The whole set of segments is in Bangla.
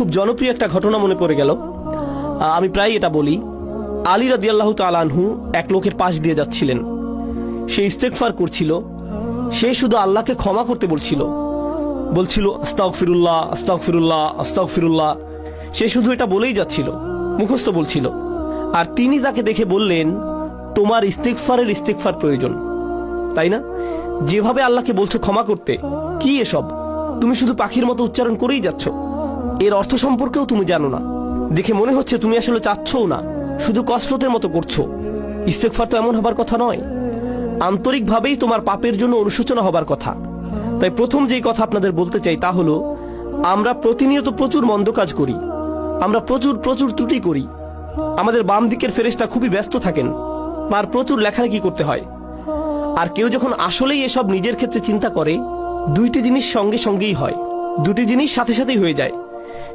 খুব জনপ্রিয় একটা ঘটনা মনে পড়ে গেল। আমি প্রায় এটা বলি। আলী রাদিয়াল্লাহু তাআলা আনহু এক লোকের পাশ দিয়ে যাচ্ছিলেন। সে ইস্তেগফার করছিল। সে শুধু আল্লাহকে ক্ষমা করতে বলছিল আস্তাগফিরুল্লাহ আস্তাগফিরুল্লাহ আস্তাগফিরুল্লাহ। সে শুধু এটা বলেই যাচ্ছিল, মুখস্থ বলছিল। আর তিনি তাকে দেখে বললেন, তোমার ইস্তেগফার প্রয়োজন, তাই না? যেভাবে আল্লাহকে বলছো ক্ষমা করতে, কি এসব? তুমি শুধু পাখির মতো উচ্চারণ করেই যাচ্ছ। এর অর্থ সম্পর্কেও তুমি জানো না। দেখে মনে হচ্ছে তুমি আসলে চাচ্ছও না, শুধু কসরতের মতো করছো। ইস্তেগফার তো এমন হবার কথা নয়। আন্তরিকভাবেই তোমার পাপের জন্য অনুশোচনা হবার কথা। তাই প্রথম যেই কথা আপনাদের বলতে চাই তা হলো, আমরা প্রতিনিয়ত প্রচুর মন্দ কাজ করি, আমরা প্রচুর ত্রুটি করি। আমাদের বাম দিকের ফেরেশতা খুবই ব্যস্ত থাকেন, আর প্রচুর লেখালেখি করতে হয়। আর কেউ যখন আসলেই এসব নিজের ক্ষেত্রে চিন্তা করে, দুইটি জিনিস সঙ্গেই হয়, দুটি জিনিস সাথে সাথেই হয়ে যায়।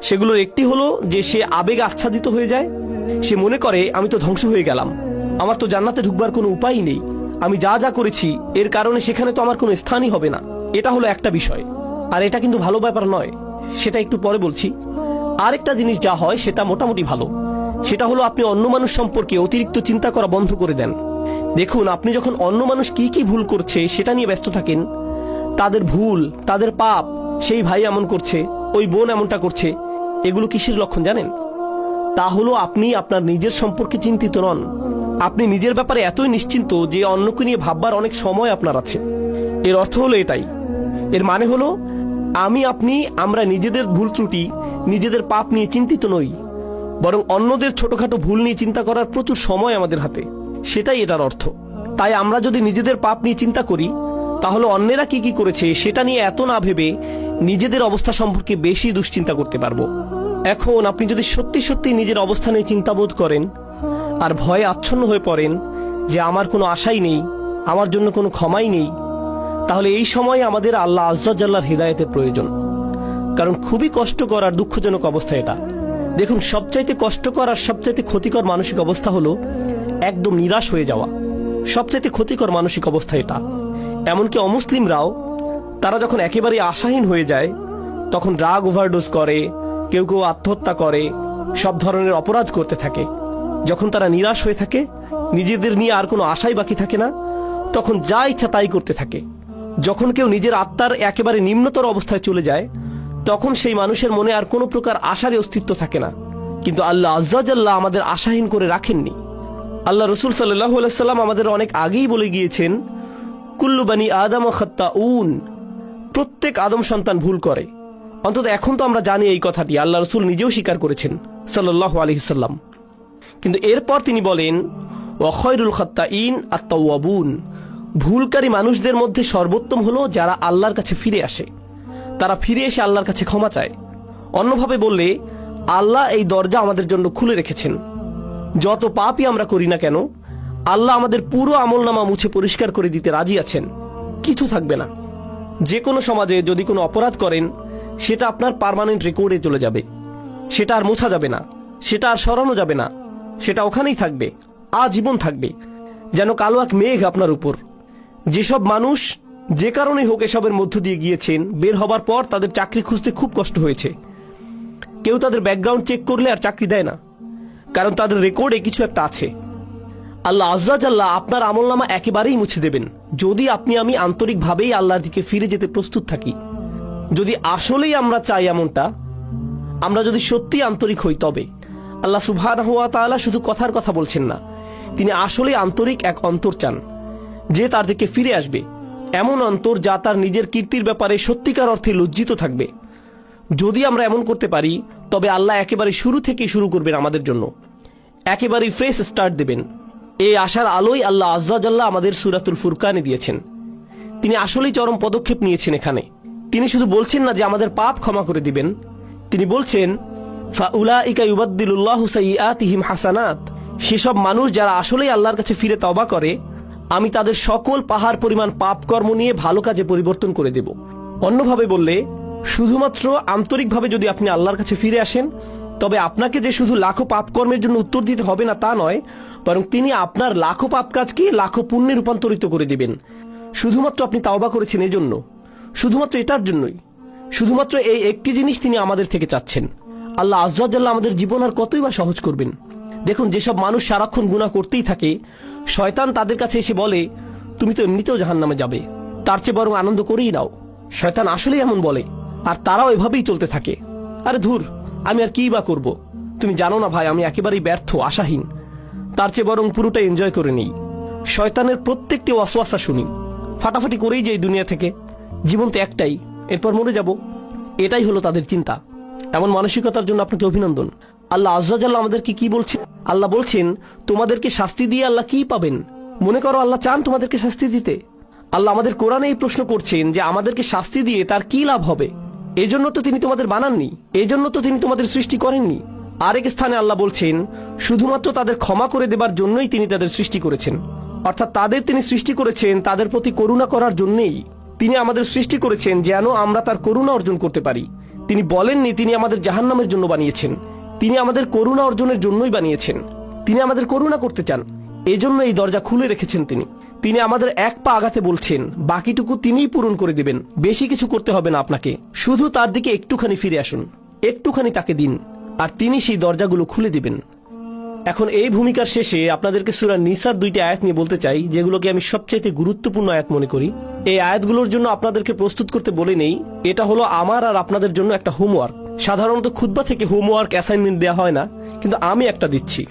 সেগুলোর একটি হলো যে সে আবেগে আচ্ছাদিত হয়ে যায়। সে মনে করে, আমি তো ধ্বংস হয়ে গেলাম, আমার তো জান্নাতে ঢুকবার কোনো উপায় নেই, আমি যা করেছি এর কারণে সেখানে তো আমার কোনো স্থানই হবে না। এটা হলো একটা বিষয়। আর এটা কিন্তু ভালো ব্যাপার নয়, সেটা একটু পরে বলছি। আরেকটা জিনিস যা হয় সেটা মোটামুটি ভালো। সেটা হলো আপনি অন্য মানুষ সম্পর্কে অতিরিক্ত চিন্তা করা বন্ধ করে দেন। দেখুন, আপনি যখন অন্য মানুষ কি ভুল করছে সেটা নিয়ে ব্যস্ত থাকেন, তাদের ভুল, তাদের পাপ, সেই ভাই এমন করছে, ওই বোন এমনটা করছে, এগুলো কিসের লক্ষণ জানেন? তা হলো আপনি আপনার নিজের সম্পর্কে চিন্তিত নন। আপনি নিজের ব্যাপারে এতই নিশ্চিন্ত যে অন্যকে নিয়ে ভাববার অনেক সময় আপনার আছে। এর অর্থ হলো এটাই। এর মানে হলো আমরা নিজেদের ভুল ত্রুটি, নিজেদের পাপ নিয়ে চিন্তিত নই, বরং অন্যদের ছোটখাটো ভুল নিয়ে চিন্তা করার প্রচুর সময় আমাদের হাতে। সেটাই এটার অর্থ। তাই আমরা যদি নিজেদের পাপ নিয়ে চিন্তা করি, তাহলে অন্যেরা কি করেছে সেটা নিয়ে এত না ভেবে নিজেদের অবস্থা সম্পর্কে বেশি দুশ্চিন্তা করতে পারবো। এখন আপনি যদি সত্যি নিজের অবস্থা নিয়ে চিন্তাবোধ করেন আর ভয়ে আচ্ছন্ন হয়ে পড়েন যে আমার কোনো আশাই নেই, আমার জন্য কোনো ক্ষমাই নেই, তাহলে এই সময় আমাদের আল্লাহ আজ্জা জাল্লার হিদায়াতের প্রয়োজন। কারণ খুবই কষ্টকর আর দুঃখজনক অবস্থা এটা। দেখুন, সবচাইতে কষ্টকর আর সবচাইতে ক্ষতিকর মানসিক অবস্থা হলো একদম নিরাশ হয়ে যাওয়া। সবচাইতে ক্ষতিকর মানসিক অবস্থা এটা। এমনকি অমুসলিমরাও, তারা যখন একেবারে আশাহীন হয়ে যায়, তখন ড্রাগ ওভারডোজ করে, কেউ আত্মহত্যা করে, সব ধরনের অপরাধ করতে থাকে। যখন তারা নিরাশ হয়ে থাকে, নিজেদের নিয়ে আর কোনো আশাই বাকি থাকে না, তখন যা ইচ্ছা তাই করতে থাকে। যখন কেউ নিজের আত্মার একেবারে নিম্নতর অবস্থায় চলে যায়, তখন সেই মানুষের মনে আর কোনো প্রকার আশারই অস্তিত্ব থাকে না। কিন্তু আল্লাহ আজ্জা জাল্লাহ আমাদের আশাহীন করে রাখেননি। আল্লাহ রসুল সাল্লাল্লাহু আলাইহি সাল্লাম আমাদের অনেক আগেই বলে গিয়েছেন, কুল্লু বানি আদম খাত্তাউন, প্রত্যেক আদম সন্তান ভুল করে। অন্তত এখন তো আমরা জানি এই কথাটি, আল্লাহ রসুল নিজেও স্বীকার করেছেন সাল্লাল্লাহু আলাইহি সাল্লাম। কিন্তু এরপর তিনি বলেন, ওয়া খায়রুল খাত্তাইন আত-তাওয়াবুন, ভুলকারী মানুষদের মধ্যে সর্বোত্তম হলো যারা আল্লাহর কাছে ফিরে আসে। তারা ফিরে এসে আল্লাহর কাছে ক্ষমা চায়। অন্যভাবে বললে, আল্লাহ এই দরজা আমাদের জন্য খুলে রেখেছেন। যত পাপই আমরা করি না কেন, আল্লাহ আমাদের পুরো আমলনামা মুছে পরিষ্কার করে দিতে রাজি আছেন। কিছু থাকবে না। যে কোনো সমাজে যদি কোনো অপরাধ করেন, সেটা আপনার পার্মানেন্ট রেকর্ডে চলে যাবে। সেটা আর মোছা যাবে না, সেটা আর সরানো যাবে না, সেটা ওখানেই থাকবে, আজীবন থাকবে, যেন কালো এক মেঘ আপনার উপর। যেসব মানুষ যে কারণেই হোক এসবের মধ্য দিয়ে গিয়েছেন, বের হবার পর তাদের চাকরি খুঁজতে খুব কষ্ট হয়েছে। কেউ তাদের ব্যাকগ্রাউন্ড চেক করলে আর চাকরি দেয় না, কারণ তাদের রেকর্ডে কিছু একটা আছে। আল্লাহ আজ্জা জাল্লাহ আপনার আমলনামা একেবারেই মুছে দেবেন, যদি আমি আন্তরিকভাবেই আল্লাহর দিকে ফিরে যেতে প্রস্তুত থাকি। যদি আসলেই আমরা চাই এমনটা, আমরা যদি সত্যি আন্তরিক হই, তবে আল্লাহ সুবহানাহু ওয়া তাআলা শুধু কথার কথা বলছেন না, তিনি আসলেই আন্তরিক এক অন্তর চান, যে তার দিকে ফিরে আসবে। এমন অন্তর যা তার নিজের কীর্তির ব্যাপারে সত্যিকার অর্থে লজ্জিত থাকবে। যদি আমরা এমন করতে পারি, তবে আল্লাহ একেবারে শুরু থেকেই শুরু করবেন আমাদের জন্য, একেবারেই ফ্রেশ স্টার্ট দেবেন। এই আশার আলোই আল্লাহ আজ্জা জাল্লাহ আমাদের সূরাতুল ফুরকানে দিয়েছেন। তিনি আসলেই চরম পদক্ষেপ নিয়েছেন এখানে। তিনি শুধু বলছেন না যে আমাদের পাপ ক্ষমা করে দিবেন, তিনি বলছেন, ফাউলাইকা ইউবাদদিলুল্লাহু সাইয়্যাতিহিম হাসানাত, সেসব মানুষ যারা আসলেই আল্লাহর কাছে ফিরে তওবা করে, আমি তাদের সকল পাহাড় পরিমাণ পাপ কর্ম নিয়ে ভালো কাজে পরিবর্তন করে দেব। অন্যভাবে বললে, শুধুমাত্র আন্তরিকভাবে যদি আপনি আল্লাহর কাছে ফিরে আসেন, তবে আপনাকে যে শুধু লাখো পাপ কর্মের জন্য উত্তর দিতে হবে না তা নয়, বরং তিনি আপনার লাখো পাপ কাজকে লাখো পুণ্যে রূপান্তরিত করে দিবেন। শুধুমাত্র আপনি তাওবা করেছেন এজন্য, শুধুমাত্র এটার জন্যই, শুধুমাত্র এই একটি জিনিস তিনি আমাদের থেকে চাচ্ছেন। আল্লাহ আজ্জা ওয়া জাল্লা আমাদের জীবন আর কতই বা সহজ করবেন। দেখুন, যেসব মানুষ সারাক্ষণ গুনাহ করতেই থাকে, শয়তান তাদের কাছে এসে বলে তুমি তো এমনিতেও জাহান্নামে যাবে, তার চেয়ে বরং আনন্দ করেই নাও। শয়তান আসলেই এমন বলে, আর তারাও এভাবেই চলতে থাকে। আরে ধুর, আমি আর কি বা করব, তুমি জানো না ভাই আমি একেবারেই ব্যর্থ, আশাহীন, তার চেয়ে বরং পুরোটা এনজয় করে নেই। শয়তানের প্রত্যেকটি ওয়াসওয়াসা শুনি, ফাটাফাটি করেই যাই দুনিয়া থেকে, জীবন তো একটাই, এরপর মরে যাব, এটাই হলো তাদের চিন্তা। এমন মানসিকতার জন্য আপনাকে অভিনন্দন। আল্লাহ আজ্জা ওয়া জাল্লা আমাদেরকে কি বলছেন? আল্লাহ বলছেন তোমাদেরকে শাস্তি দিয়ে আল্লাহ কি পাবেন? মনে করো আল্লাহ চান তোমাদেরকে শাস্তি দিতে? আল্লাহ আমাদের কোরআনে এই প্রশ্ন করছেন যে আমাদেরকে শাস্তি দিয়ে তার কি লাভ হবে? এজন্য তো তিনি তোমাদের বানাননি, এজন্য তো তিনি তোমাদের সৃষ্টি করেননি। আরেক স্থানে আল্লাহ বলছেন শুধুমাত্র তাদের ক্ষমা করে দেবার জন্যই তিনি তাদের সৃষ্টি করেছেন। অর্থাৎ তাদের তিনি সৃষ্টি করেছেন তাদের প্রতি করুণা করার জন্যই। তিনি আমাদের সৃষ্টি করেছেন যেন আমরা তার করুণা অর্জন করতে পারি। তিনি বলেননি তিনি আমাদের জাহান্নামের জন্য বানিয়েছেন, তিনি আমাদের করুণা অর্জনের জন্যই বানিয়েছেন। তিনি আমাদের করুণা করতে চান, এজন্য এই দরজা খুলে রেখেছেন তিনি। তিনি আমাদের এক পা আগাতে বলছেন, বাকিটুকু তিনিই পূরণ করে দিবেন। বেশি কিছু করতে হবে না আপনাকে, শুধু তার দিকে একটুখানি ফিরে আসুন, একটুখানি তাকে দিন, আর তিনি সেই দরজাগুলো খুলে দিবেন। এখন এই ভূমিকার শেষে আপনাদেরকে সূরা নিসার 2টি আয়াত নিয়ে বলতে চাই, যেগুলোকে আমি সবচেয়ে গুরুত্বপূর্ণ আয়াত মনে করি। এই আয়াতগুলোর জন্য আপনাদেরকে প্রস্তুত করতে বলে নেই, এটা হলো আমার আর আপনাদের জন্য একটা হোমওয়ার্ক। সাধারণত খুতবা থেকে হোমওয়ার্ক অ্যাসাইনমেন্ট দেওয়া হয় না, কিন্তু আমি একটা দিচ্ছি।